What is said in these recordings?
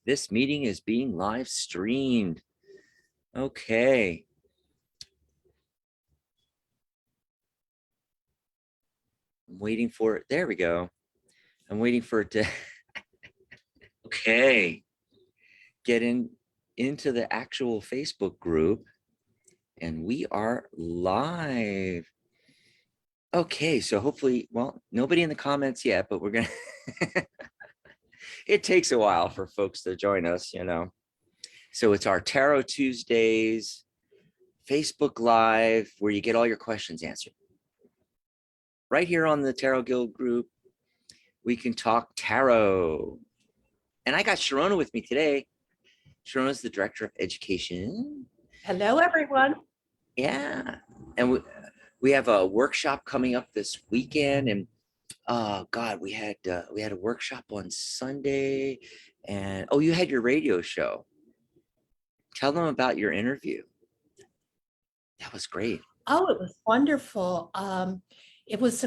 This meeting is being live streamed. Okay. I'm waiting for it. There we go. I'm waiting for it to. Okay. Get into the actual Facebook group. And we are live. Okay. So hopefully, well, nobody in the comments yet, but we're going to. It takes a while for folks to join us, you know. So it's our Tarot Tuesdays, Facebook Live, where you get all your questions answered. Right here on the Tarot Guild group, we can talk tarot. And I got Sharona with me today. Sharona's the Director of Education. Hello, everyone. Yeah. And we have a workshop coming up this weekend. And oh God, we had a workshop on Sunday. And oh, you had your radio show. Tell them about your interview. That was great. Oh, it was wonderful. It was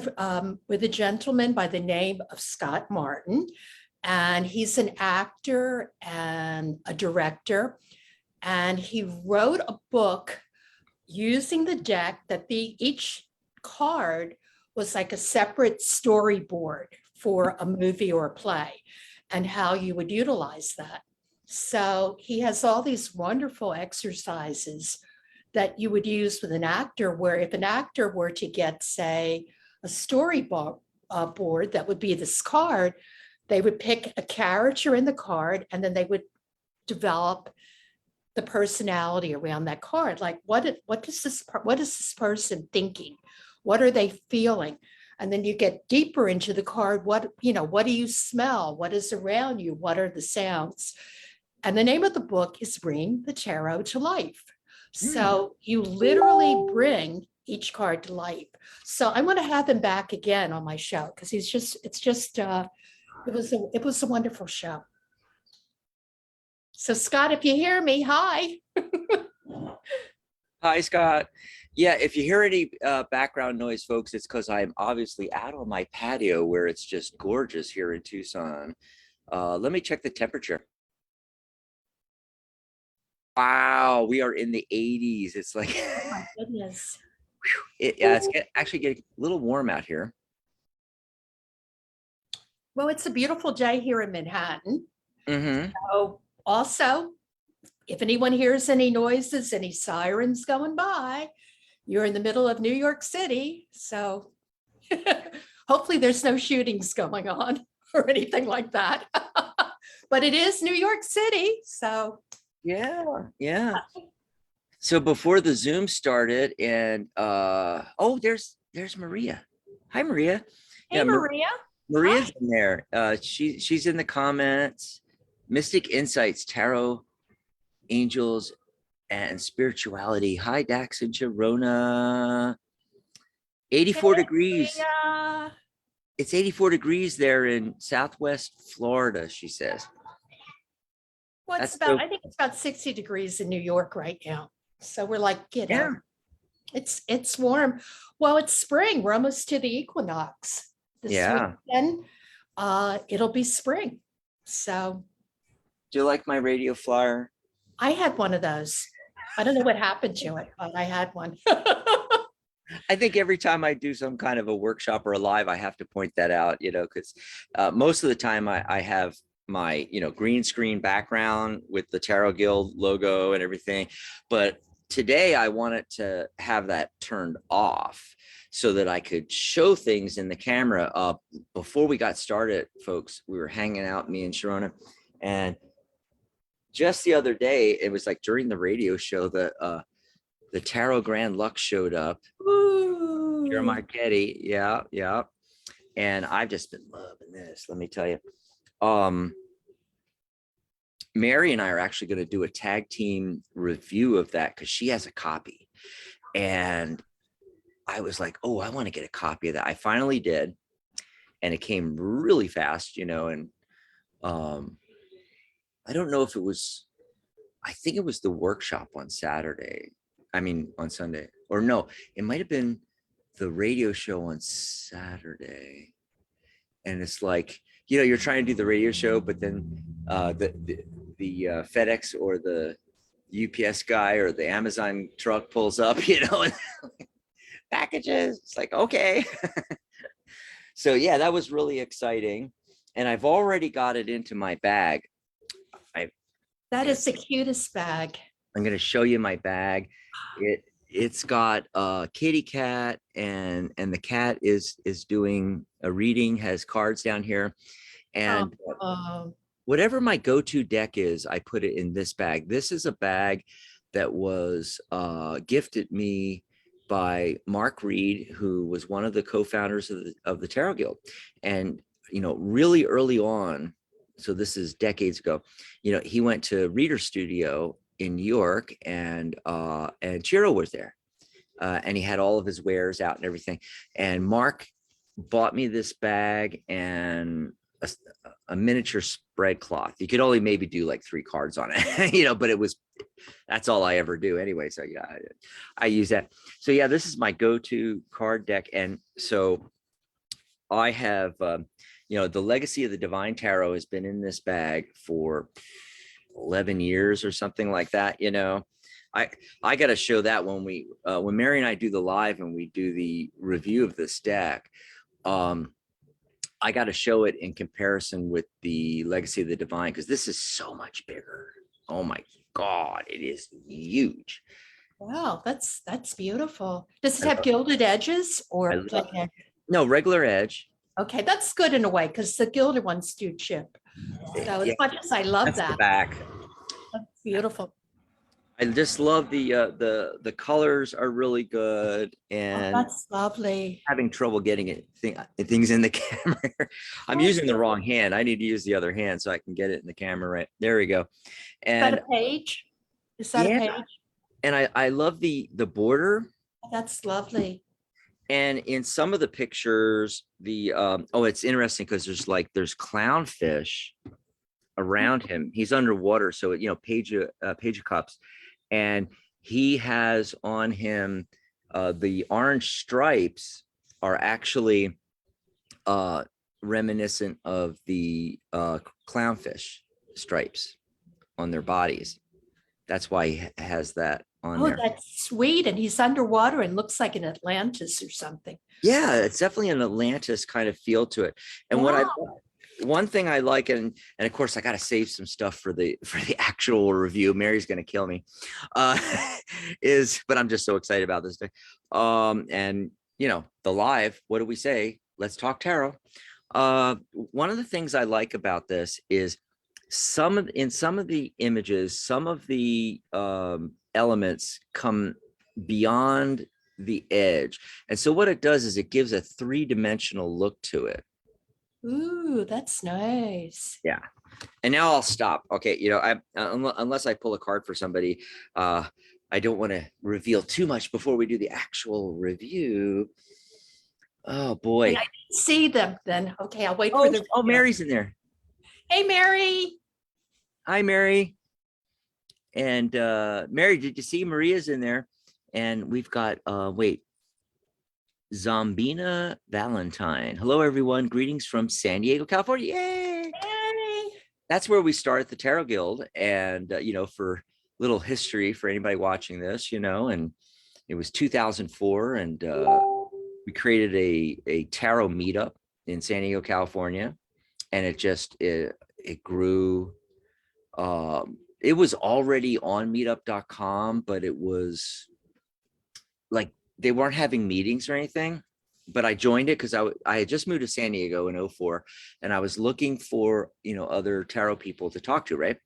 with a gentleman by the name of Scott Martin, and he's an actor and a director, and he wrote a book using the deck that each card was like a separate storyboard for a movie or a play, and how you would utilize that. So he has all these wonderful exercises that you would use with an actor, where if an actor were to get, say, a storyboard board that would be this card, they would pick a character in the card, and then they would develop the personality around that card. Like, what is this person thinking? What are they feeling? And then you get deeper into the card. What do you smell? What is around you? What are the sounds? And the name of the book is Bring the Tarot to Life. So you literally bring each card to life. So I'm going to have him back again on my show, because it was a wonderful show. So Scott, if you hear me, hi. Hi, Scott. Yeah, if you hear any background noise, folks, it's because I'm obviously out on my patio where it's just gorgeous here in Tucson. Let me check the temperature. Wow, we are in the 80s. It's like, Oh my goodness. It's actually getting a little warm out here. Well, it's a beautiful day here in Manhattan. Mm-hmm. So also, if anyone hears any noises, any sirens going by, you're in the middle of New York City. So hopefully there's no shootings going on or anything like that. But it is New York City. So yeah. So before the Zoom started, and there's Maria. Hi, Maria. Hey, Maria. Maria's Hi. in there. She's in the comments. Mystic Insights, Tarot, Angels, and Spirituality. Hi, Dax and Sharona. 84 degrees. Maria. It's 84 degrees there in Southwest Florida, she says. Well, I think it's about 60 degrees in New York right now. So we're like, it's warm. Well, it's spring. We're almost to the equinox. This weekend, it'll be spring. So. Do you like my radio flyer? I had one of those. I don't know what happened to it, but I had one. I think every time I do some kind of a workshop or a live, I have to point that out, because most of the time I have my, green screen background with the Tarot Guild logo and everything. But today I wanted to have that turned off so that I could show things in the camera. Before we got started, folks, we were hanging out, me and Sharona, and just the other day, it was like during the radio show, the Tarot Grand Lux showed up. Ooh. Jeremiah Getty, yeah. And I've just been loving this, let me tell you. Mary and I are actually going to do a tag team review of that because she has a copy. And I was like, oh, I want to get a copy of that. I finally did. And it came really fast, and I don't know if it was, I think it was the workshop on Saturday. On Sunday, or no, it might've been the radio show on Saturday. And it's like, you're trying to do the radio show, but then FedEx or the UPS guy or the Amazon truck pulls up, and packages. It's like, okay. So yeah, that was really exciting. And I've already got it into my bag. That is the cutest bag. I'm going to show you my bag. It's got a kitty cat, and the cat is doing a reading, has cards down here. And whatever my go-to deck is, I put it in this bag. This is a bag that was gifted me by Mark Reed, who was one of the co-founders of the Tarot Guild. And, really early on, so this is decades ago, he went to Reader Studio in New York, and Chiro was there. And he had all of his wares out and everything. And Mark bought me this bag and a miniature spread cloth. You could only maybe do like 3 cards on it, but that's all I ever do anyway. So yeah, I use that. So yeah, this is my go-to card deck. And so I have, the Legacy of the Divine Tarot has been in this bag for 11 years or something like that. I got to show that when Mary and I do the live and we do the review of this deck. I got to show it in comparison with the Legacy of the Divine, because this is so much bigger. Oh my God, it is huge. Wow, that's beautiful. Does it have gilded edges or plain edges? No, regular edge. Okay, that's good in a way, because the gilded ones do chip. So as much as I love that, the back. That's beautiful. I just love the colors are really good, and that's lovely. Having trouble getting things in the camera. I'm using the wrong hand. I need to use the other hand so I can get it in the camera right. There we go. And is that a page? Is that a page? And I love the border. That's lovely. And in some of the pictures, it's interesting because there's clownfish around him. He's underwater, so Page of Cups, and he has on him the orange stripes are actually reminiscent of the clownfish stripes on their bodies. That's why he has that on there. That's sweet. And he's underwater and looks like an Atlantis or something. Yeah, it's definitely an Atlantis kind of feel to it. And one thing I like, and of course I got to save some stuff for the actual review. Mary's going to kill me, but I'm just so excited about this day. And the live, what do we say? Let's talk tarot. One of the things I like about this is in some of the images, some of the elements come beyond the edge. And so what it does is it gives a 3-dimensional look to it. Ooh, that's nice. Yeah. And now I'll stop. Okay. Unless I pull a card for somebody, I don't want to reveal too much before we do the actual review. Oh boy. I see them then. Okay. I'll wait for the. Oh, Mary's in there. Hey, Mary. Hi, Mary. And Mary, did you see Maria's in there? And we've got, Zombina Valentine. Hello, everyone. Greetings from San Diego, California. Yay! Hey. That's where we start at the Tarot Guild. And, for little history for anybody watching this, and it was 2004. And we created a tarot meetup in San Diego, California. And it grew. It was already on meetup.com, but it was like they weren't having meetings or anything. But I joined it because I had just moved to San Diego in 2004, and I was looking for other tarot people to talk to, right?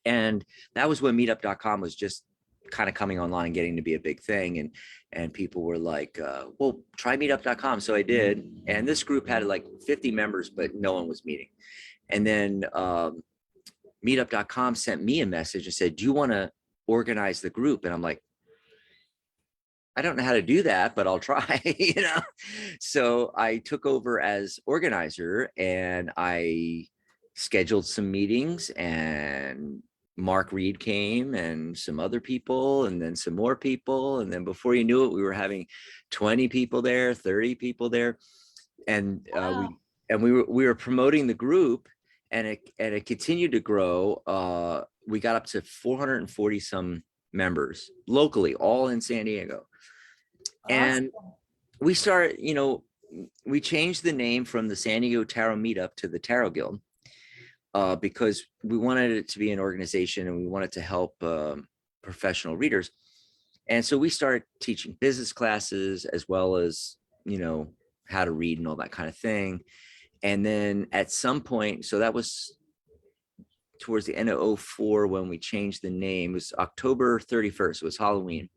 And that was when meetup.com was just kind of coming online and getting to be a big thing, and people were like, well, try meetup.com. So I did, and this group had like 50 members, but no one was meeting. And then meetup.com sent me a message and said, do you want to organize the group? And I'm like, I don't know how to do that, but I'll try, So I took over as organizer, and I scheduled some meetings, and Mark Reed came, and some other people, and then some more people. And then before you knew it, we were having 20 people there, 30 people there. And we were promoting the group. and it continued to grow. We got up to 440 some members locally, all in San Diego. And Awesome. we started, we changed the name from the San Diego Tarot Meetup to the Tarot Guild, because we wanted it to be an organization and we wanted to help professional readers. And so we started teaching business classes as well as, how to read and all that kind of thing. And then at some point, so that was towards the end of 2004 when we changed the name. It was October 31st. It was Halloween.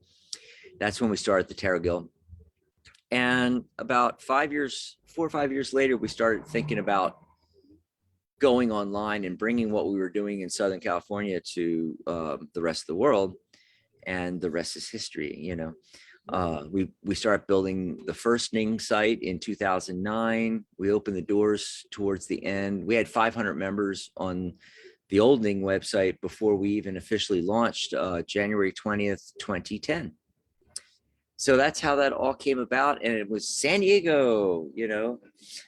That's when we started the Tarot Guild. And about 4 or 5 years later, we started thinking about going online and bringing what we were doing in Southern California to the rest of the world. And the rest is history. We started building the first Ning site in 2009. We opened the doors towards the end. We had 500 members on the old Ning website before we even officially launched January 20th, 2010. So that's how that all came about. And it was San Diego,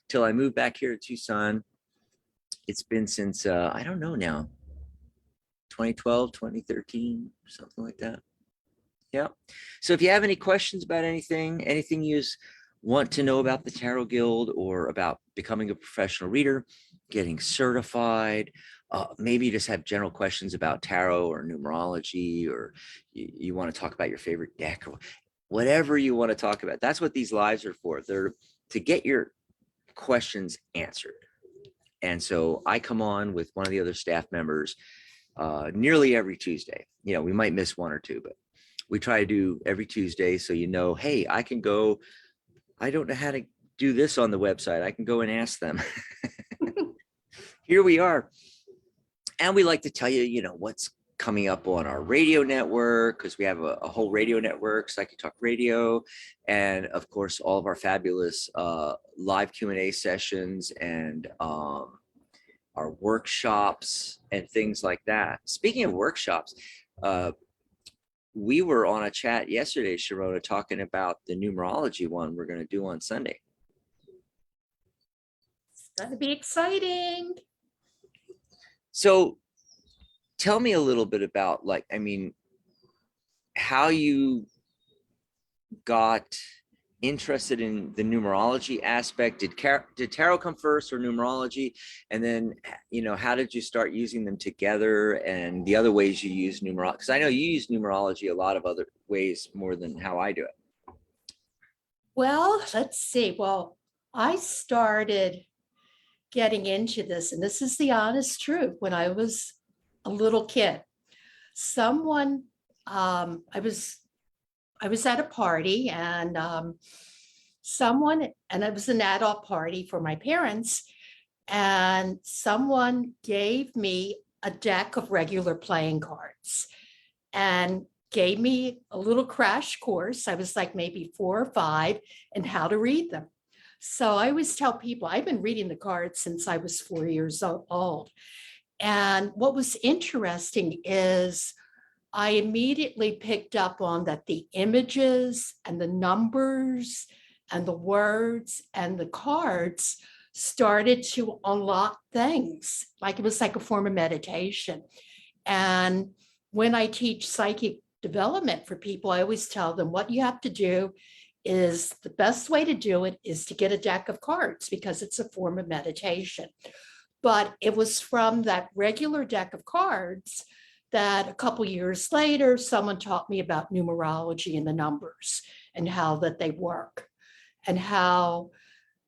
till I moved back here to Tucson. It's been since, I don't know now, 2012, 2013, something like that. Yeah. So if you have any questions about anything you want to know about the Tarot Guild or about becoming a professional reader, getting certified, maybe you just have general questions about tarot or numerology, or you want to talk about your favorite deck or whatever you want to talk about. That's what these lives are for. They're to get your questions answered. And so I come on with one of the other staff members nearly every Tuesday. We might miss one or two, but we try to do every Tuesday. So, hey, I can go, I don't know how to do this on the website. I can go and ask them. Here we are. And we like to tell you, what's coming up on our radio network, because we have a whole radio network, Psychic Talk Radio, and of course, all of our fabulous live Q&A sessions and our workshops and things like that. Speaking of workshops, we were on a chat yesterday, Sharona, talking about the numerology one we're going to do on Sunday. It's going to be exciting. So tell me a little bit about, how you got interested in the numerology aspect. Did tarot come first or numerology? And then, how did you start using them together and the other ways you use numerology? Because I know you use numerology a lot of other ways more than how I do it. Well, let's see. Well, I started getting into this, and this is the honest truth, when I was a little kid. I was at a party, and it was an adult party for my parents, and someone gave me a deck of regular playing cards and gave me a little crash course. I was like maybe 4 or 5 and how to read them. So I always tell people I've been reading the cards since I was 4 years old. And what was interesting is I immediately picked up on that the images and the numbers and the words and the cards started to unlock things. Like it was like a form of meditation. And when I teach psychic development for people, I always tell them what you have to do is the best way to do it is to get a deck of cards because it's a form of meditation. But it was from that regular deck of cards that a couple years later, someone taught me about numerology and the numbers and how that they work and how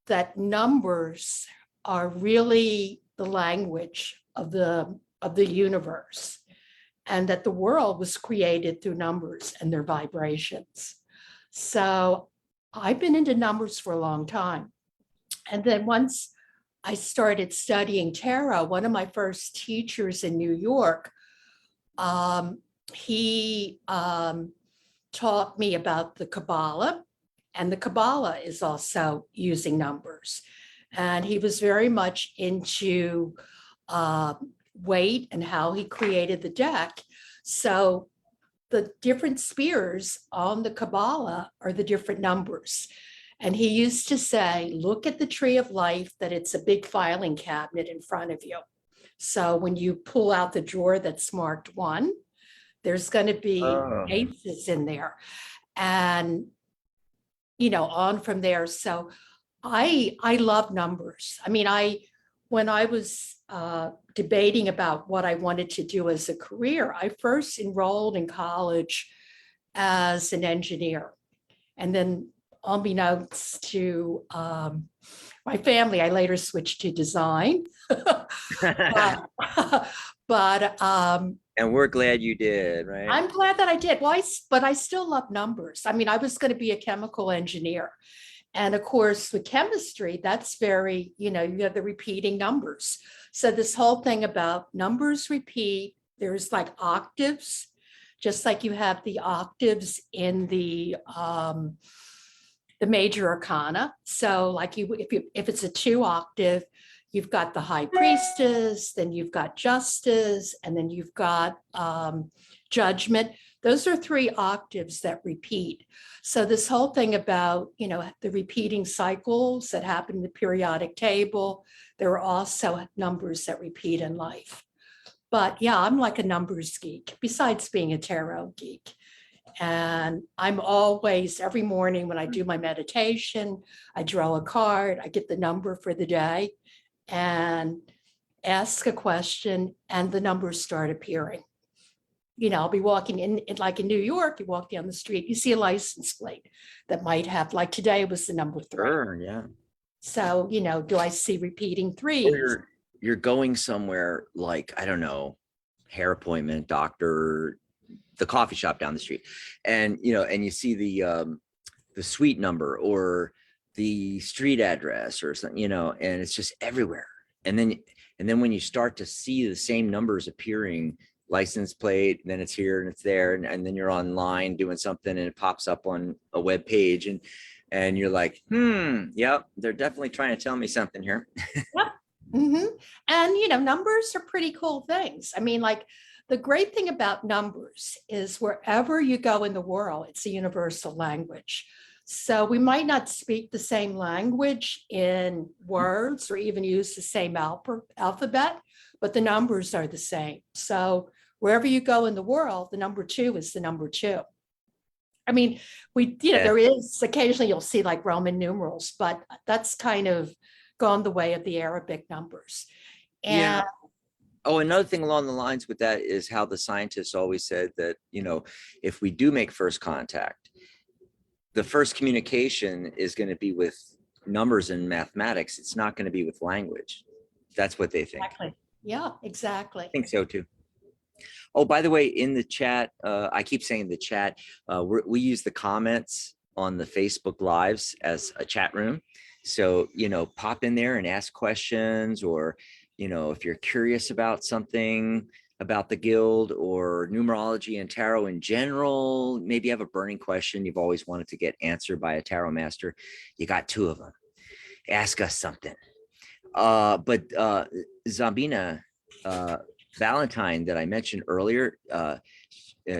that numbers are really the language of the universe, and that the world was created through numbers and their vibrations. So I've been into numbers for a long time. And then once I started studying tarot, one of my first teachers in New York, he taught me about the Kabbalah, and the Kabbalah is also using numbers. And he was very much into weight and how he created the deck. So the different spheres on the Kabbalah are the different numbers. And he used to say, look at the tree of life, that it's a big filing cabinet in front of you. So when you pull out the drawer that's marked 1, there's going to be Oh, aces in there, and on from there. So I love numbers. I mean, when I was debating about what I wanted to do as a career, I first enrolled in college as an engineer. And then, unbeknownst to my family, I later switched to design. but and we're glad you did, right? I'm glad that I did. Well, but I still love numbers. I mean, I was going to be a chemical engineer. And of course, with chemistry, that's very, you have the repeating numbers. So this whole thing about numbers repeat, there's like octaves, just like you have the octaves in the major arcana. So like if it's a 2 octave, you've got the high priestess, then you've got justice, and then you've got judgment. Those are 3 octaves that repeat. So this whole thing about, the repeating cycles that happen in the periodic table, there are also numbers that repeat in life. But yeah, I'm like a numbers geek, besides being a tarot geek. And I'm always, every morning when I do my meditation, I draw a card, I get the number for the day and ask a question, and the numbers start appearing. I'll be walking in, like in New York, you walk down the street, you see a license plate that might have, like today was the number 3. Sure, yeah. So, do I see repeating Or 3s? you're going somewhere like, I don't know, hair appointment, doctor, the coffee shop down the street, and and you see the suite number or the street address or something, and it's just everywhere. And then when you start to see the same numbers appearing, license plate, then it's here and it's there, and then you're online doing something and it pops up on a web page, and you're like, yep, they're definitely trying to tell me something here. Yep. Mm-hmm. And, numbers are pretty cool things. I mean, like the great thing about numbers is wherever you go in the world, it's a universal language. So we might not speak the same language in words or even use the same alphabet, but the numbers are the same. So wherever you go in the world, the number 2 is the number 2. I mean, there is occasionally you'll see like Roman numerals, but that's kind of gone the way of the Arabic numbers. Yeah. And Oh, another thing along the lines with that is how the scientists always said that, if we do make first contact, the first communication is going to be with numbers and mathematics. It's not going to be with language. That's what they think. exactly. Yeah, exactly. I think so too. Oh, by the way, in the chat, I keep saying the chat, we use the comments on the Facebook Lives as a chat room. So, pop in there and ask questions, or, if you're curious about something about the guild or numerology and tarot in general, maybe you have a burning question you've always wanted to get answered by a tarot master, you got 2 of them. Ask us something. But Zabina, Valentine that I mentioned earlier,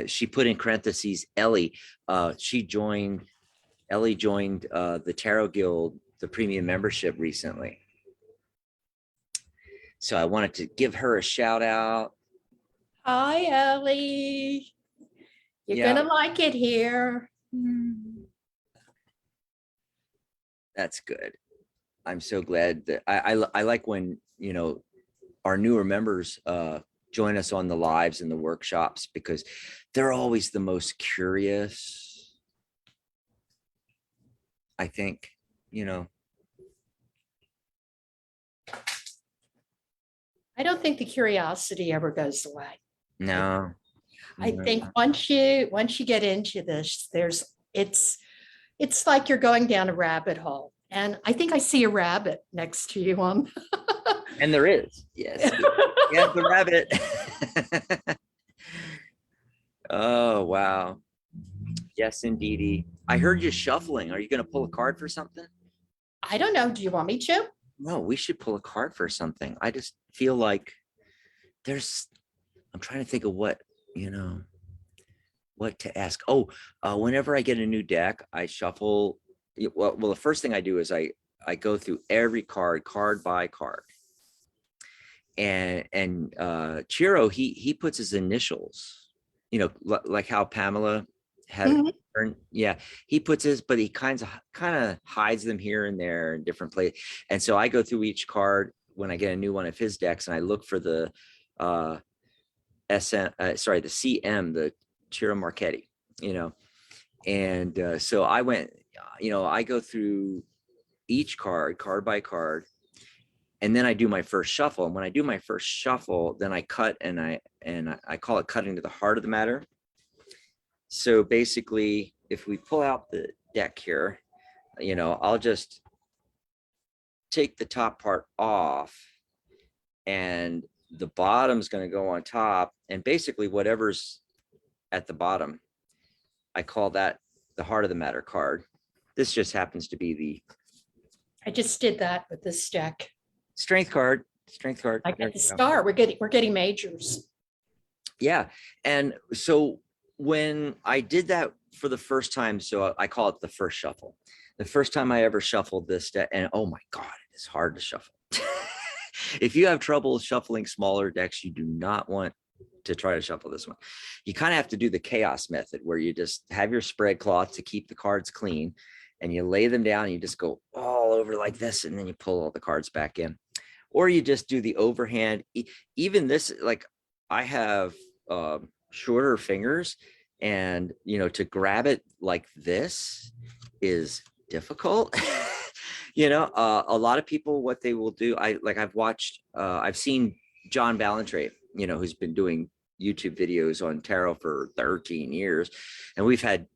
she put in parentheses Ellie. Ellie joined the Tarot Guild, the premium membership recently. So I wanted to give her a shout out. Hi, Ellie. You're gonna like it here. That's good. I'm so glad that I like when, our newer members join us on the lives and the workshops, because they're always the most curious, I think. I don't think the curiosity ever goes away. No. I think once you get into this, it's like you're going down a rabbit hole. And I think I see a rabbit next to you on. And there is, yes. Yeah, the rabbit. Oh, wow. Yes, indeedy. I heard you shuffling. Are you going to pull a card for something? I don't know. Do you want me to? No, we should pull a card for something. I just feel like I'm trying to think of what to ask. Oh, whenever I get a new deck, I shuffle. Well, the first thing I do is I go through every card by card. Chiro, he puts his initials, like how Pamela had Mhm. yeah, he puts his, but he kind of hides them here and there in different places. And so I go through each card when I get a new one of his decks, and I look for the the CM, the Chiro Marchetti, and so I went, I go through each card by card, and then I do my first shuffle. And when I do my first shuffle, then I cut, and I call it cutting to the heart of the matter. So basically, if we pull out the deck here, I'll just take the top part off, and the bottom's going to go on top, and basically whatever's at the bottom, I call that the heart of the matter card. This just happens to be the I just did that with this deck. strength card. I get the star. We're getting majors. Yeah. And so when I did that for the first time, so I call it the first shuffle. The first time I ever shuffled this deck, and oh my God, it is hard to shuffle. If you have trouble shuffling smaller decks, you do not want to try to shuffle this one. You kind of have to do the chaos method, where you just have your spread cloth to keep the cards clean, and you lay them down, and you just go all over like this, and then you pull all the cards back in. Or you just do the overhand. Even this, like, I have shorter fingers, and to grab it like this is difficult. A lot of people, what they will do, I've seen John Ballantrey, who's been doing YouTube videos on tarot for 13 years, and we've had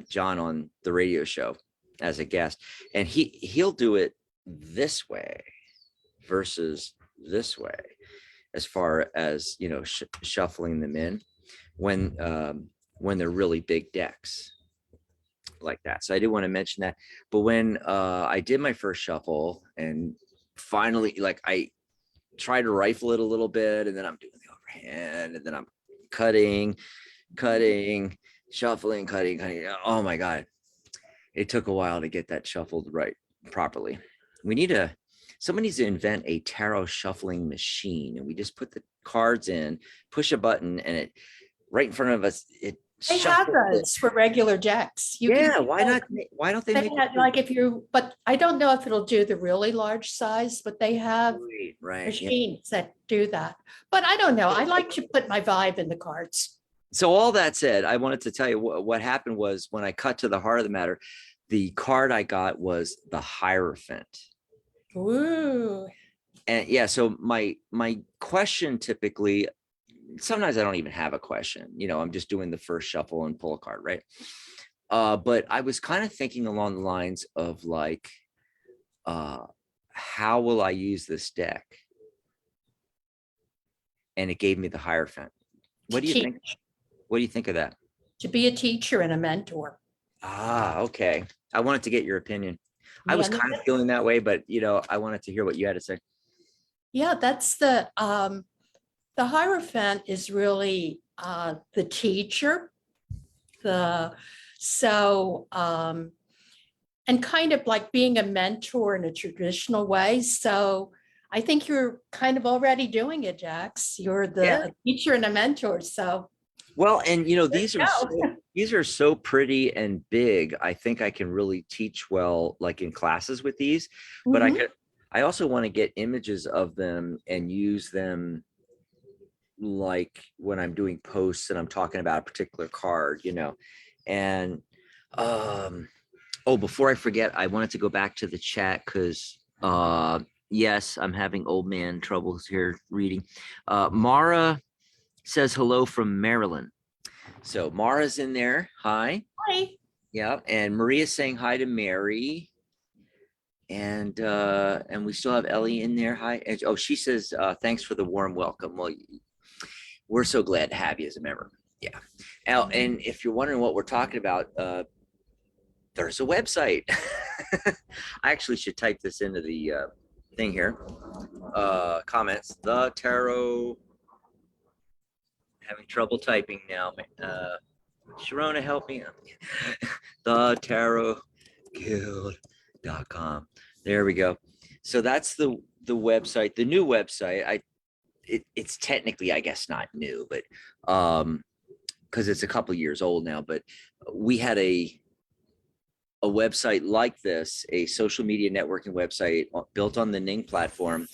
John on the radio show as a guest, and he'll do it this way versus this way, as far as shuffling them in when they're really big decks like that. So I did want to mention that. But when I did my first shuffle, and finally, like, I try to rifle it a little bit, and then I'm doing the overhand, and then I'm cutting, shuffling, cutting. Oh my God, it took a while to get that shuffled right properly. Somebody needs to invent a tarot shuffling machine, and we just put the cards in, push a button, and it right in front of us, it They have those for regular decks. Why not? Why don't they make it? Like but I don't know if it'll do the really large size, but they have right, machines that do that. But I don't know. I like to put my vibe in the cards. So all that said, I wanted to tell you what happened was, when I cut to the heart of the matter, the card I got was the Hierophant. Ooh. And yeah, so my question, typically, sometimes I don't even have a question, I'm just doing the first shuffle and pull a card, right? But I was kind of thinking along the lines of, like, how will I use this deck? And it gave me the Hierophant. What do you think? What do you think of that? To be a teacher and a mentor. Okay. I wanted to get your opinion. I was kind of feeling that way, but I wanted to hear what you had to say. Yeah, that's the Hierophant is really the teacher, and kind of like being a mentor in a traditional way. So I think you're kind of already doing it, Jax. You're the teacher and a mentor. So well, and these are so pretty and big. I think I can really teach well, like in classes with these. But I also want to get images of them and use them, like when I'm doing posts and I'm talking about a particular card, and before I forget, I wanted to go back to the chat, because yes, I'm having old man troubles here reading. Mara says hello from Maryland. So Mara's in there. Hi. Yeah, and Maria's saying hi to Mary. And we still have Ellie in there. Hi. And, she says thanks for the warm welcome. Well, we're so glad to have you as a member. Yeah. Now, and if you're wondering what we're talking about, there's a website. I actually should type this into the thing here. Comments. The Tarot. Having trouble typing now. Sharona, help me. The Tarot Guild.com. There we go. So that's the website, the new website. it's technically, I guess, not new, but because it's a couple years old now. But we had a website like this, a social media networking website built on the Ning platform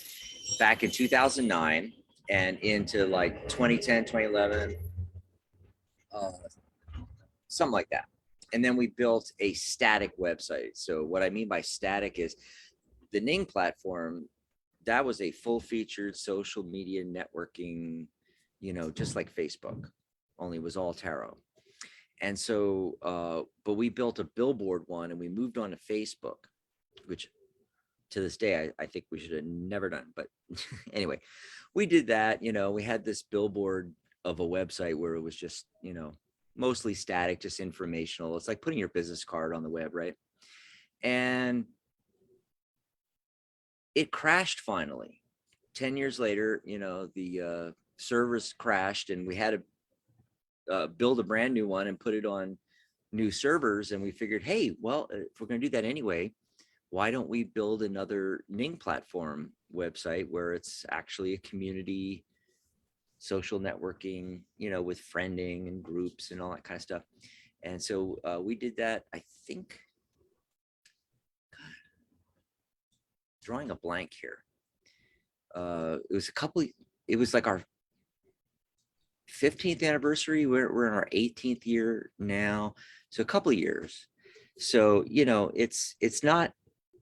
back in 2009 and into like 2010, 2011, uh, something like that. And then we built a static website. So what I mean by static is the Ning platform, that was a full featured social media networking, just like Facebook, only it was all tarot. And so, but we built a billboard one and we moved on to Facebook, which to this day, I think we should have never done. But anyway, we did that. We had this billboard of a website where it was just, mostly static, just informational. It's like putting your business card on the web, right? And it crashed finally. 10 years later, the servers crashed and we had to build a brand new one and put it on new servers. And we figured, hey, well, if we're going to do that anyway, why don't we build another Ning platform website where it's actually a community social networking, with friending and groups and all that kind of stuff. And so we did that. I think, drawing a blank here. It was like our 15th anniversary. We're in our 18th year now. So a couple of years. So, it's not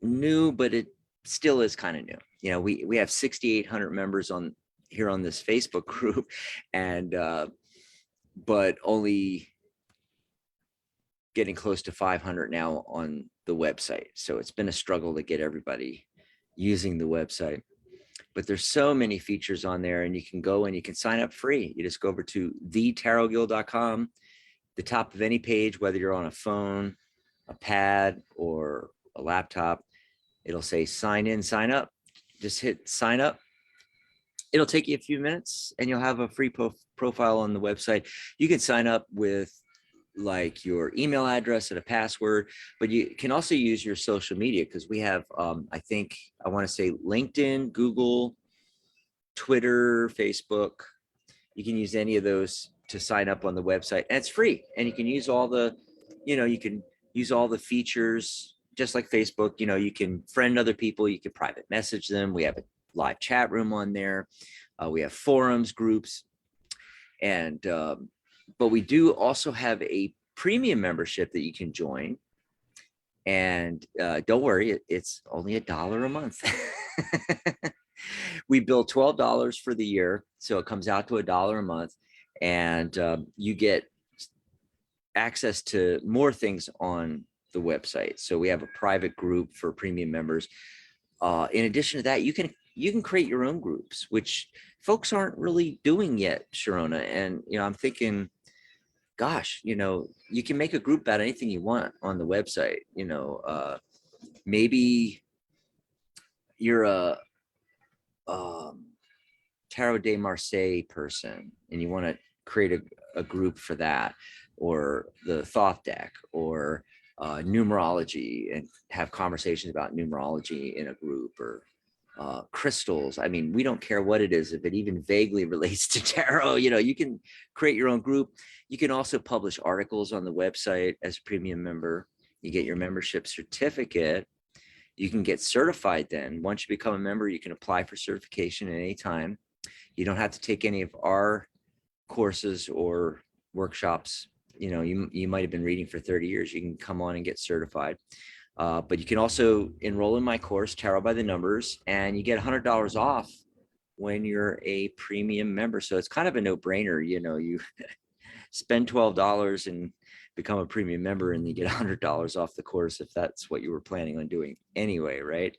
new, but it still is kind of new. We have 6,800 members on here on this Facebook group, and but only getting close to 500 now on the website. So it's been a struggle to get everybody using the website. But there's so many features on there, and you can go and you can sign up free. You just go over to thetarotguild.com, the top of any page, whether you're on a phone, a pad, or a laptop, it'll say sign in, sign up. Just hit sign up. It'll take you a few minutes and you'll have a free profile on the website. You can sign up with like your email address and a password, but you can also use your social media because we have, I want to say LinkedIn, Google, Twitter, Facebook. You can use any of those to sign up on the website, and it's free. And you can use all the, you can use all the features just like Facebook. You can friend other people, you can private message them. We have a live chat room on there. We have forums, groups, and but we do also have a premium membership that you can join. And don't worry, it's only $1 a month. We bill $12 for the year, so it comes out to $1 a month, and you get access to more things on the website. So we have a private group for premium members. In addition to that, you can create your own groups, which folks aren't really doing yet, Sharona. And I'm thinking, gosh, you can make a group about anything you want on the website. Maybe you're a Tarot de Marseille person and you want to create a group for that, or the Thoth deck, or numerology, and have conversations about numerology in a group, or crystals. I mean, we don't care what it is. If it even vaguely relates to tarot, you can create your own group. You can also publish articles on the website as a premium member. You get your membership certificate. You can get certified then. Once you become a member, you can apply for certification at any time. You don't have to take any of our courses or workshops. You might have been reading for 30 years. You can come on and get certified. But you can also enroll in my course, Tarot by the Numbers, and you get $100 off when you're a premium member. So it's kind of a no-brainer. You spend $12 and become a premium member, and you get $100 off the course if that's what you were planning on doing anyway, right?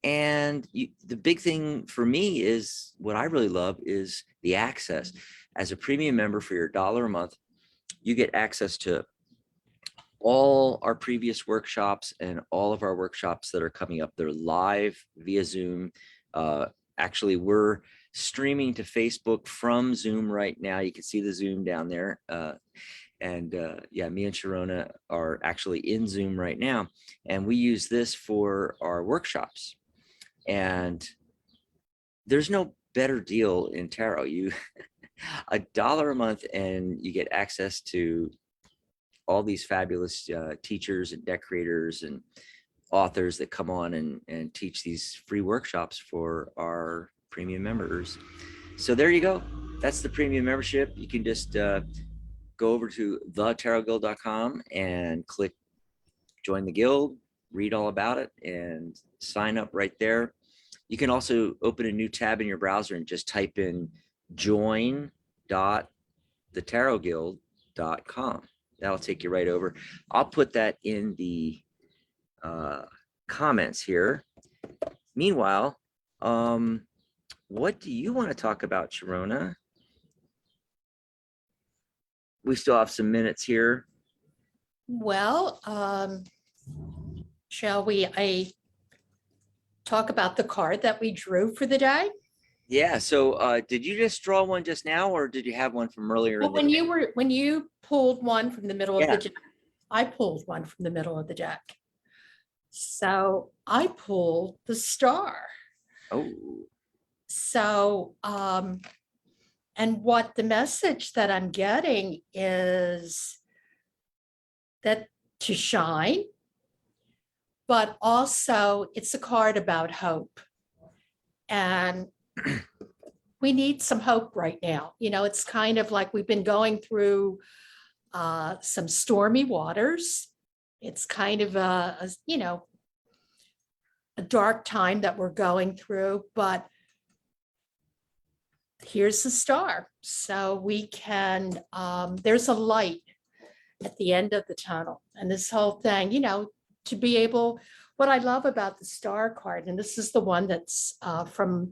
And the big thing for me is, what I really love is the access. As a premium member for your $1 a month, you get access to all our previous workshops and all of our workshops that are coming up. They're live via Zoom. Actually, we're streaming to Facebook from Zoom right now. You can see the Zoom down there. Yeah, me and Sharona are actually in Zoom right now. And we use this for our workshops. And there's no better deal in tarot. You $1 a month and you get access to all these fabulous teachers and deck creators and authors that come on and teach these free workshops for our premium members. So there you go. That's the premium membership. You can just go over to thetarotguild.com and click join the guild, read all about it, and sign up right there. You can also open a new tab in your browser and just type in join.thetarotguild.com. That'll take you right over. I'll put that in the comments here. Meanwhile, what do you want to talk about, Sharona? We still have some minutes here. Well, shall we talk about the card that we drew for the day? Yeah. So did you just draw one just now, or did you have one from earlier Well, in the day? when you pulled one from the middle of the Yeah. deck, I pulled one from the middle of the deck. So I pulled the star. Oh. So, and what the message that I'm getting is that to shine, but also it's a card about hope. And we need some hope right now. You know, it's kind of like we've been going through some stormy waters. It's kind of a dark time that we're going through, but here's the star. So we can, there's a light at the end of the tunnel. And this whole thing, to be able, what I love about the star card, and this is the one that's from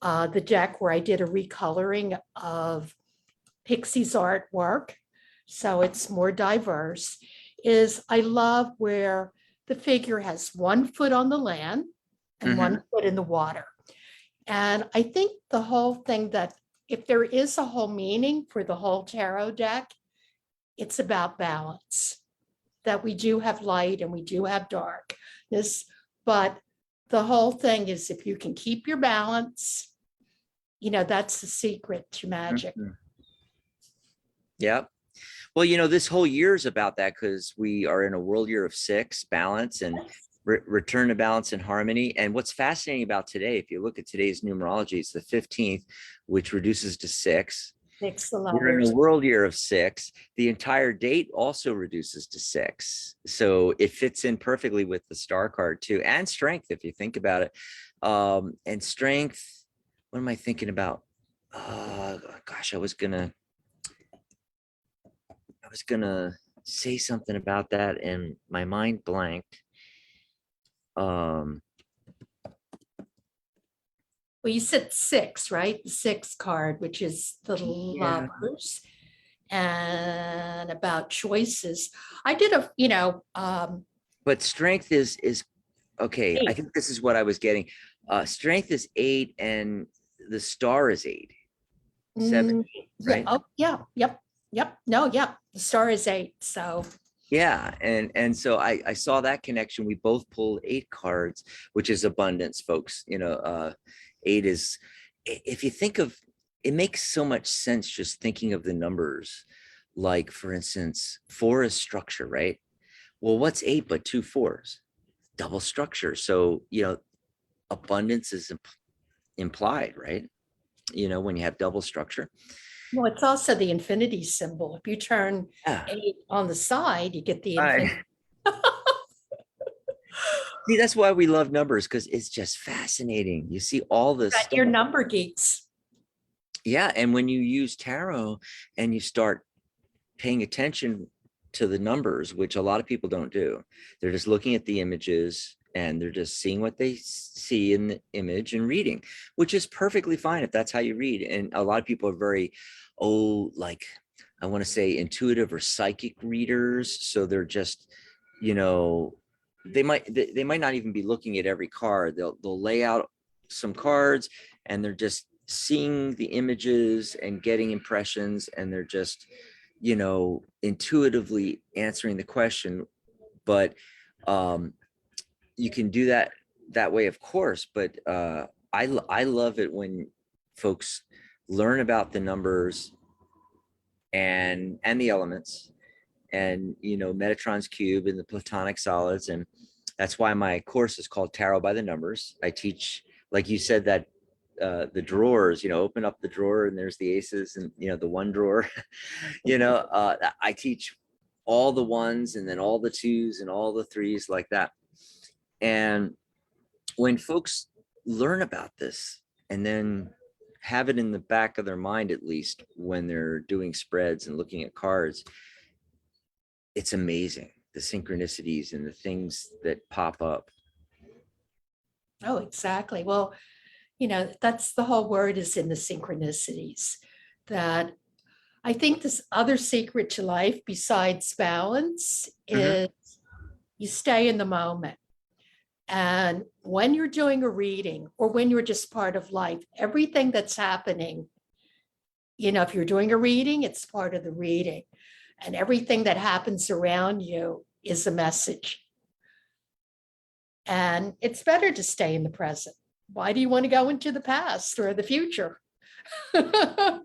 the deck where I did a recoloring of Pixie's artwork, so it's more diverse, is I love where the figure has 1 foot on the land and 1 foot in the water. And I think the whole thing, that if there is a whole meaning for the whole tarot deck, it's about balance, that we do have light and we do have darkness, but the whole thing is if you can keep your balance, that's the secret to magic. Yeah. Well, this whole year is about that, because we are in a world year of 6, balance and return to balance and harmony. And what's fascinating about today, if you look at today's numerology, it's the 15th, which reduces to 6. Mix the We're in a lovers. world year of 6. The entire date also reduces to 6. So it fits in perfectly with the star card too, and strength, if you think about it. And strength, what am I thinking about? Gosh, I was gonna say something about that and my mind blanked. Well, you said 6, right? The 6 card, which is the Yeah. lovers, and about choices. I did But strength is okay. I 8. think this is what I was getting. Strength is 8 and the star is 8. 7, right? Oh, yeah. Yep. No, yeah. The star is 8. So Yeah, and so I saw that connection. We both pulled 8 cards, which is abundance, folks. 8 is, if you think of, it makes so much sense just thinking of the numbers. Like, for instance, 4 is structure, right? Well, what's 8 but 2 4s? Double structure. So, abundance is implied, right? When you have double structure. no, it's also the infinity symbol. If you turn Yeah. 8 on the side, you get the Right. infinity. See, that's why we love numbers, because it's just fascinating. You see all this stuff. Your number geeks. Yeah, and when you use tarot and you start paying attention to the numbers, which a lot of people don't do, they're just looking at the images and they're just seeing what they see in the image and reading, which is perfectly fine if that's how you read. And a lot of people are very, like, I want to say intuitive or psychic readers. So they're just, they might not even be looking at every card. They'll lay out some cards and they're just seeing the images and getting impressions, and they're just intuitively answering the question. But you can do that way, of course, but I love it when folks learn about the numbers and the elements, and Metatron's cube and the platonic solids. And that's why my course is called Tarot by the Numbers. I teach, like you said, that the drawers, open up the drawer and there's the aces, and the one drawer. I teach all the ones and then all the twos and all the threes, like that. And when folks learn about this and then have it in the back of their mind, at least when they're doing spreads and looking at cards, it's amazing, the synchronicities and the things that pop up. Oh, exactly. Well, that's the whole word, is in the synchronicities. That I think this other secret to life besides balance Mhm. is you stay in the moment. And when you're doing a reading or when you're just part of life, everything that's happening, if you're doing a reading, it's part of the reading. And everything that happens around you is a message. And it's better to stay in the present. Why do you want to go into the past or the future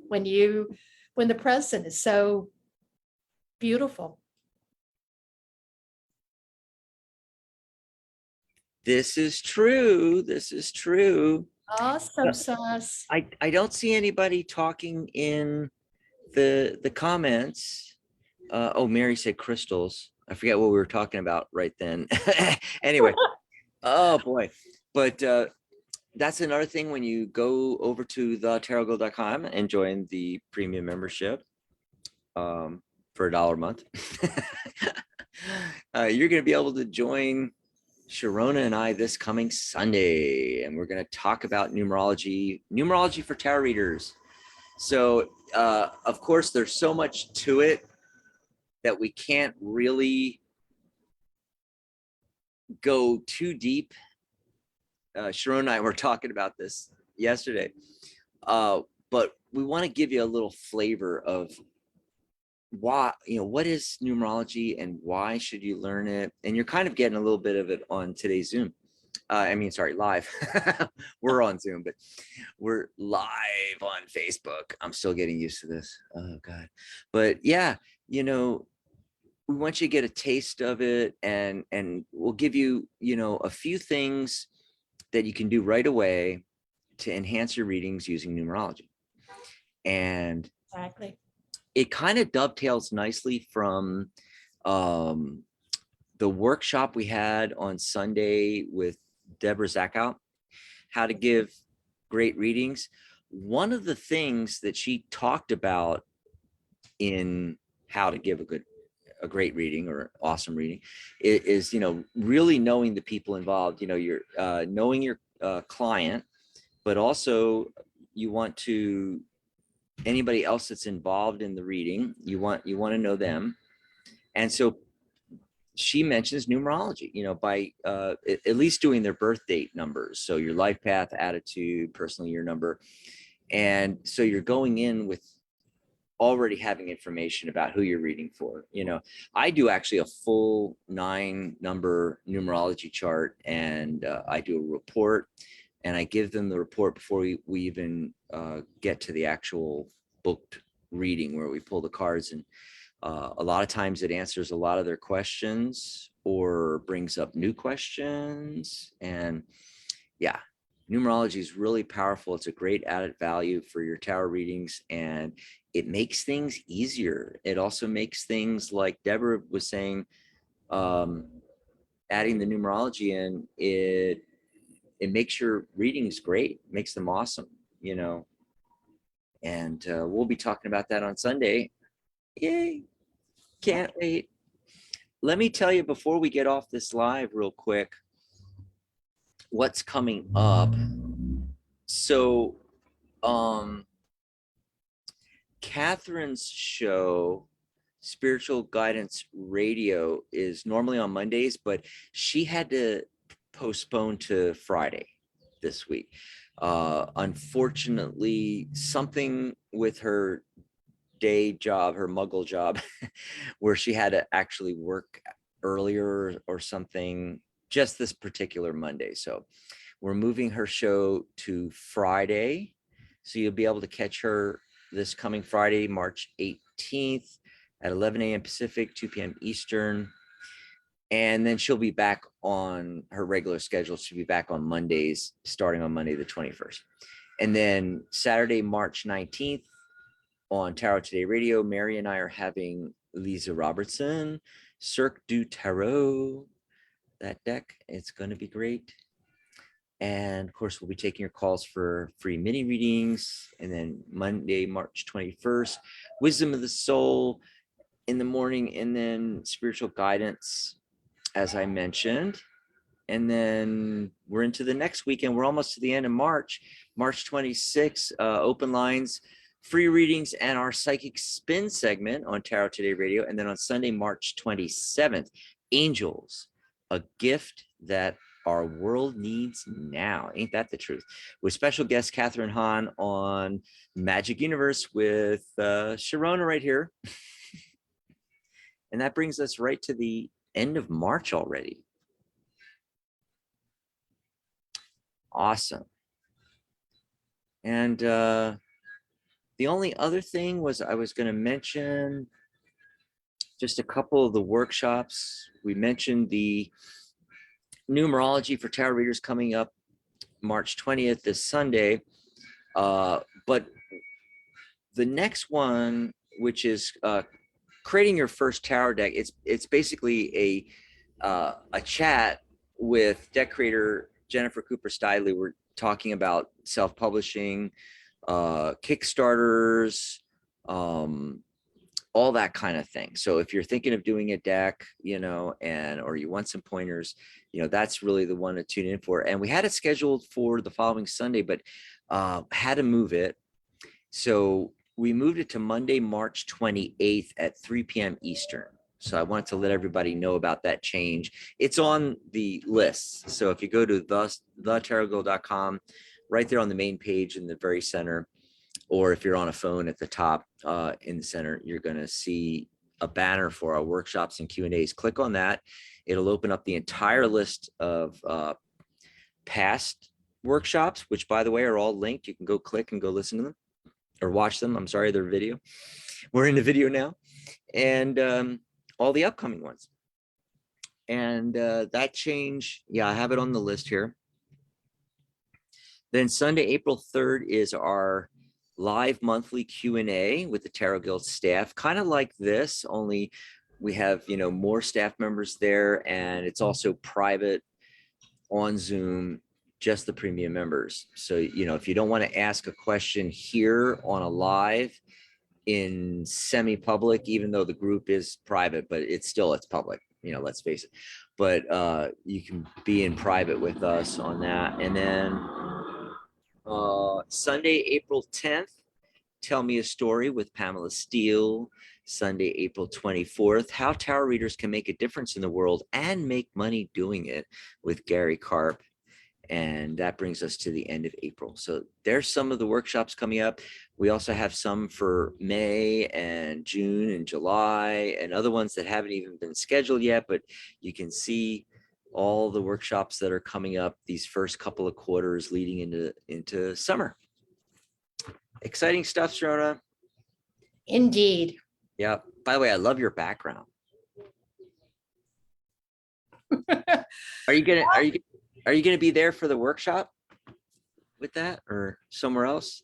when the present is so beautiful? This is true. This is true. Awesome sauce. I don't see anybody talking in the comments. Oh, Mary said crystals. I forget what we were talking about right then. Anyway, oh boy. But that's another thing when you go over to thetarotgirl.com and join the premium membership for $1 a month. You're going to be able to join Sharona and I this coming Sunday, and we're going to talk about numerology for tarot readers. So, of course, there's so much to it that we can't really go too deep. Sharona and I were talking about this yesterday, but we want to give you a little flavor of why, what is numerology and why should you learn it? And you're kind of getting a little bit of it on today's Zoom. Live. We're on Zoom, but we're live on Facebook. I'm still getting used to this. Oh God. But yeah, we want you to get a taste of it, and we'll give you, a few things that you can do right away to enhance your readings using numerology. And Exactly. it kind of dovetails nicely from the workshop we had on Sunday with Deborah Zackout, how to give great readings. One of the things that she talked about in how to give a great reading or awesome reading is really knowing the people involved. You're knowing your client, but also you want to, anybody else that's involved in the reading, you want to know them. And so she mentions numerology, by at least doing their birth date numbers. So your life path, attitude, personal year number. And so you're going in with already having information about who you're reading for. I do actually a full 9-number numerology chart, and I do a report, and I give them the report before we even get to the actual booked reading, where we pull the cards. And a lot of times it answers a lot of their questions or brings up new questions. And yeah, numerology is really powerful. It's a great added value for your tarot readings, and it makes things easier. It also makes things, like Deborah was saying, adding the numerology in, it makes your readings great, makes them awesome, and we'll be talking about that on Sunday. Yay, can't wait. Let me tell you, before we get off this live real quick, what's coming up. So Catherine's show, Spiritual Guidance Radio, is normally on Mondays, but she had to postpone to Friday this week. Unfortunately, something with her day job, her muggle job, where she had to actually work earlier or something, just this particular Monday. So We're moving her show to Friday. So you'll be able to catch her this coming Friday, March 18th at 11 a.m. Pacific, 2 p.m. Eastern. And then she'll be back on her regular schedule. She'll be back on Mondays, starting on Monday, the 21st. And then Saturday, March 19th on Tarot Today Radio, Mary and I are having Lisa Robertson, Cirque du Tarot, that deck. It's going to be great. And of course, we'll be taking your calls for free mini readings. And then Monday, March 21st, Wisdom of the Soul in the morning, and then spiritual guidance, as I mentioned. And then we're into the next weekend. We're almost to the end of March, March 26th, open lines, free readings, and our psychic spin segment on Tarot Today Radio. And then on Sunday, March 27th, Angels, a gift that our world needs now. Ain't that the truth? With special guest Catherine Hahn on Magic Universe with Sharona right here. And that brings us right to the end of March already. Awesome. And the only other thing was I was going to mention just a couple of the workshops. We mentioned the Numerology for Tarot Readers coming up March 20th, this Sunday. But the next one, which is creating your first tarot deck, it's basically a chat with deck creator Jennifer Cooper Stidley. We're talking about self-publishing, Kickstarters, all that kind of thing. So if you're thinking of doing a deck, or you want some pointers, that's really the one to tune in for. And we had it scheduled for the following Sunday, but had to move it. So we moved it to Monday, March 28th at 3 p.m. Eastern. So I wanted to let everybody know about that change. It's on the list. So if you go to thetarotgirl.com, right there on the main page in the very center, or if you're on a phone at the top in the center, you're going to see a banner for our workshops and Q&As. Click on that. It'll open up the entire list of past workshops, which, by the way, are all linked. You can go click and go listen to them or watch them. I'm sorry, they're video. We're in the video now. And all the upcoming ones. And that change, I have it on the list here. Then Sunday, April 3rd is our live monthly Q&A with the Tarot Guild staff, kind of like this, only we have, more staff members there, and it's also private on Zoom, just the premium members. So, if you don't want to ask a question here on a live in semi-public, even though the group is private, but it's public, let's face it. But you can be in private with us on that. And then Sunday, April 10th, Tell Me a Story with Pamela Steele. Sunday, April 24th, How Tarot Readers Can Make a Difference in the World and Make Money Doing It with Gary Karp. And that brings us to the end of April. So there's some of the workshops coming up. We also have some for May and June and July, and other ones that haven't even been scheduled yet, but you can see all the workshops that are coming up these first couple of quarters leading into summer. Exciting stuff, Sharona. Indeed. Yeah. By the way, I love your background. Are you gonna be there for the workshop with that, or somewhere else?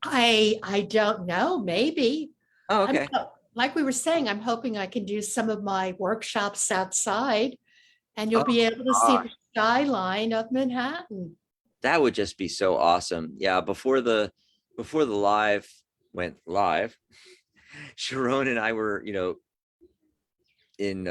I don't know, maybe. Oh, okay. Like we were saying, I'm hoping I can do some of my workshops outside, and you'll be able to see the skyline of Manhattan. That would just be so awesome. Yeah, before the live went live, Sharon and I were, in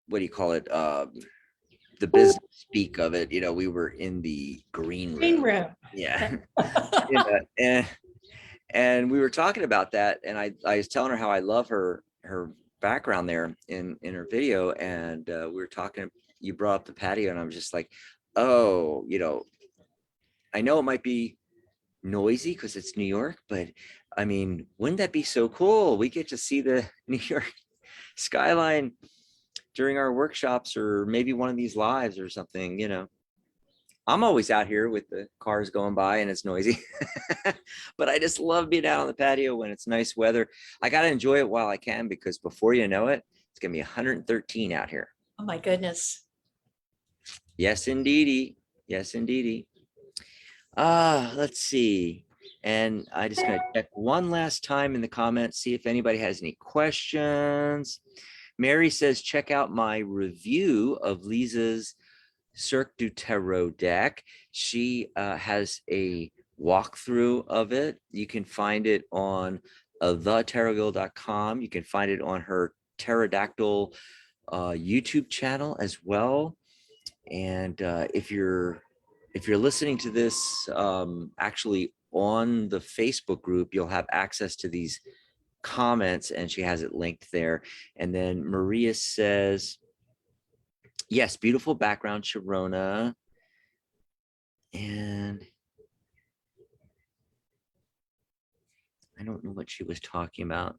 what do you call it? The business speak of it, we were in the green room. Yeah. And we were talking about that, and I was telling her how I love her background there in her video, and we were talking. You brought up the patio, and I was just like, oh, I know it might be noisy because it's New York, but I mean, wouldn't that be so cool? We get to see the New York skyline during our workshops or maybe one of these lives or something, I'm always out here with the cars going by and it's noisy, but I just love being out on the patio when it's nice weather. I got to enjoy it while I can, because before you know it, it's going to be 113 out here. Oh, my goodness. Yes, indeedy. Yes, indeedy. Let's see. And I just going to check one last time in the comments, see if anybody has any questions. Mary says, check out my review of Lisa's Cirque du Tarot deck. She has a walkthrough of it. You can find it on thetarotguild.com. You can find it on her pterodactyl YouTube channel as well. And if you're listening to this actually on the Facebook group, you'll have access to these comments, and she has it linked there. And then Maria says, yes, beautiful background, Sharona. And I don't know what she was talking about.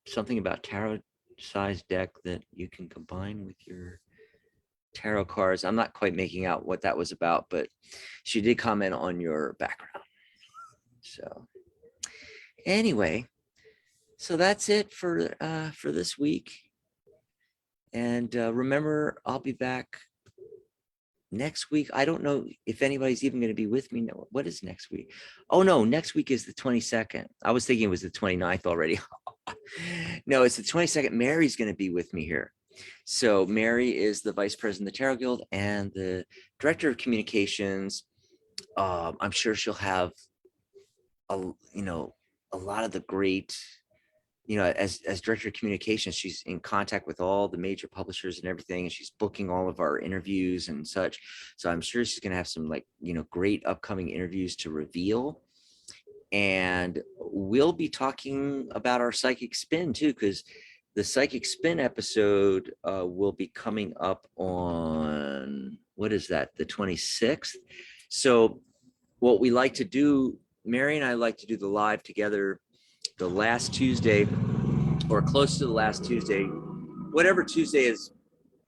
Something about tarot size deck that you can combine with your tarot cards. I'm not quite making out what that was about, but she did comment on your background. So anyway, so that's it for this week. And remember, I'll be back next week. I don't know if anybody's even going to be with me. No, what is next week? Oh no, next week is the 22nd. I was thinking it was the 29th already. No, it's the 22nd. Mary's going to be with me here. So Mary is the vice president of the Tarot Guild and the director of communications. I'm sure she'll have a lot of the great, as director of communications, she's in contact with all the major publishers and everything, and she's booking all of our interviews and such. So I'm sure she's going to have some great upcoming interviews to reveal. And we'll be talking about our psychic spin too, because the psychic spin episode will be coming up on, what is that, the 26th. So what we like to do, Mary and I like to do the live together the last Tuesday or close to the last Tuesday, whatever Tuesday is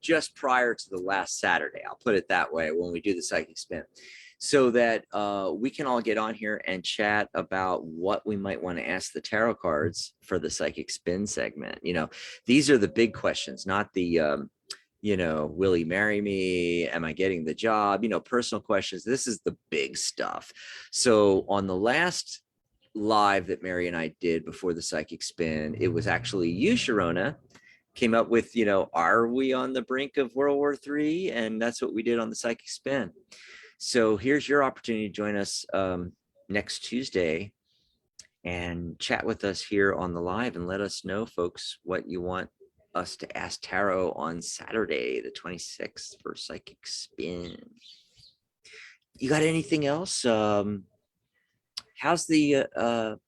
just prior to the last Saturday. I'll put it that way when we do the psychic spin, so that we can all get on here and chat about what we might want to ask the tarot cards for the psychic spin segment. These are the big questions, not the, will he marry me? Am I getting the job? Personal questions. This is the big stuff. So on the last live that Mary and I did before the psychic spin, it was actually you, Sharona, came up with, are we on the brink of World War III? And that's what we did on the psychic spin. So here's your opportunity to join us next Tuesday and chat with us here on the live, and let us know, folks, what you want us to ask tarot on Saturday, the 26th, for psychic spin. You got anything else? How's the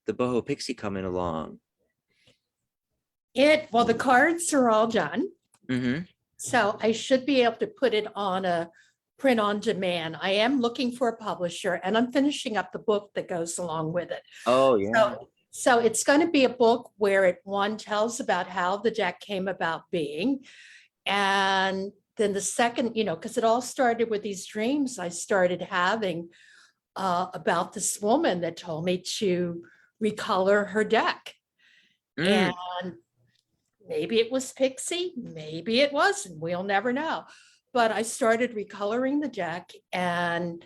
boho pixie coming along? Well, the cards are all done. Mm-hmm. So I should be able to put it on a print on demand. I am looking for a publisher, and I'm finishing up the book that goes along with it. Oh, yeah. So it's going to be a book where one tells about how the deck came about being. And then the second, because it all started with these dreams I started having about this woman that told me to recolor her deck. And maybe it was Pixie, maybe it wasn't, we'll never know. But I started recoloring the deck, and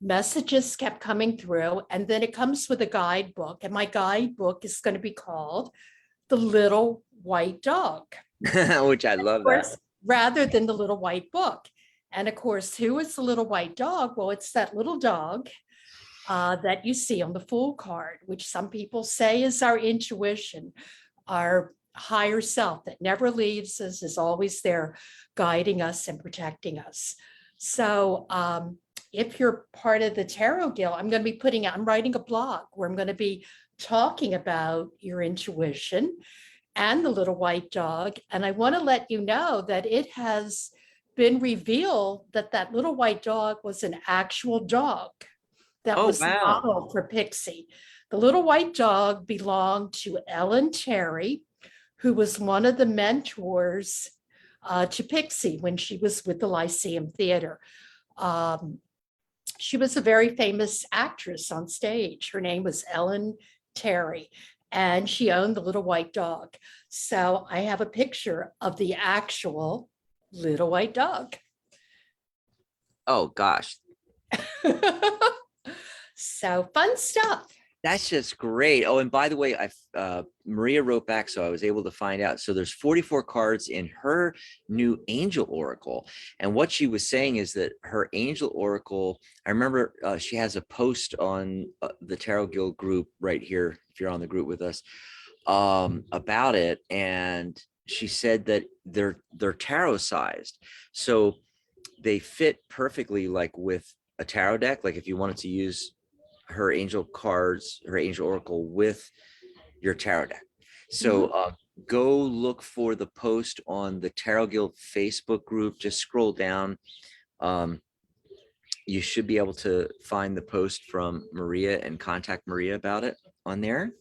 messages kept coming through. And then it comes with a guidebook, and my guidebook is going to be called The Little White Dog. Which I love that. Rather than The Little White Book. And of course, who is the little white dog? Well, it's that little dog that you see on the Fool card, which some people say is our intuition, our higher self that never leaves us, is always there guiding us and protecting us. So if you're part of the Tarot Guild, I'm writing a blog where I'm going to be talking about your intuition and the little white dog. And I want to let you know that it has been revealed that that little white dog was an actual dog that was modeled for Pixie. The little white dog belonged to Ellen Terry, who was one of the mentors to Pixie when she was with the Lyceum Theater. She was a very famous actress on stage. Her name was Ellen Terry, and she owned the little white dog. So I have a picture of the actual little white dog. Oh gosh, So fun stuff. that's just great. Oh, and by the way, Maria wrote back, so I was able to find out. So there's 44 cards in her new Angel Oracle, and what she was saying is that her Angel Oracle. I remember she has a post on the Tarot Guild group right here. If you're on the group with us, about it, and she said that they're tarot sized, so they fit perfectly, like with a tarot deck. Like if you wanted to use her angel cards, her angel oracle with your tarot deck. So go look for the post on the Tarot Guild Facebook group. Just scroll down. You should be able to find the post from Maria and contact Maria about it on there.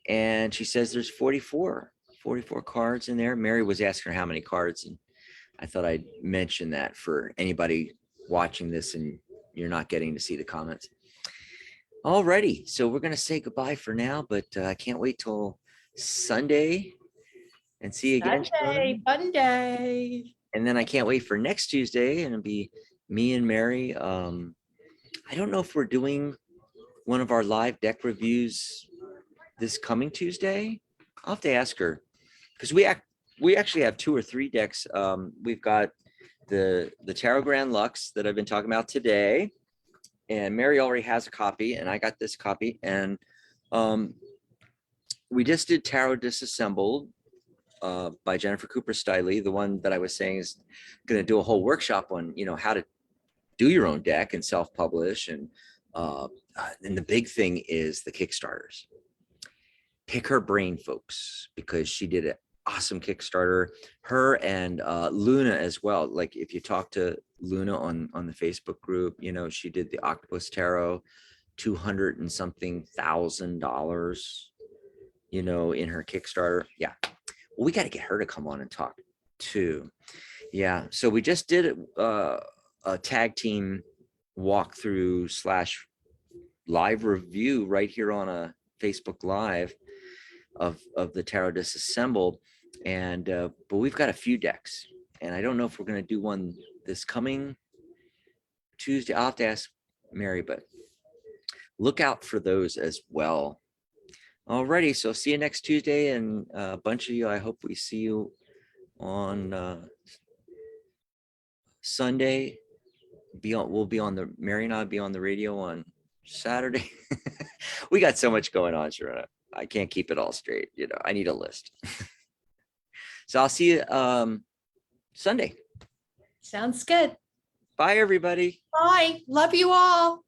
And she says there's 44 cards in there. Mary was asking her how many cards, and I thought I'd mention that for anybody watching this and you're not getting to see the comments. Alrighty, so we're gonna say goodbye for now, but I can't wait till Sunday and see you again. Sunday, fun day. And then I can't wait for next Tuesday, and it'll be me and Mary. I don't know if we're doing one of our live deck reviews this coming Tuesday. I'll have to ask her, because we actually have 2 or 3 decks. We've got the Tarot Grand Lux that I've been talking about today. And Mary already has a copy, and I got this copy. And we just did Tarot Disassembled by Jennifer Cooper Stiley. The one that I was saying is going to do a whole workshop on, how to do your own deck and self-publish. And the big thing is the Kickstarters. Pick her brain, folks, because she did an awesome Kickstarter. Her and Luna as well. Like if you talk to Luna on the Facebook group, she did the Octopus Tarot, $200 and something thousand, in her Kickstarter. Yeah. Well, we got to get her to come on and talk too. Yeah. So we just did a tag team walkthrough / live review right here on a Facebook Live of the Tarot Disassembled. And but we've got a few decks, and I don't know if we're going to do one this coming Tuesday. I'll have to ask Mary, but look out for those as well. Alrighty, so see you next Tuesday, and a bunch of you, I hope we see you on Sunday. We'll be on the Mary and I'll be on the radio on Saturday. We got so much going on, Sharona. I can't keep it all straight. I need a list. So I'll see you Sunday. Sounds good. Bye, everybody. Bye. Love you all.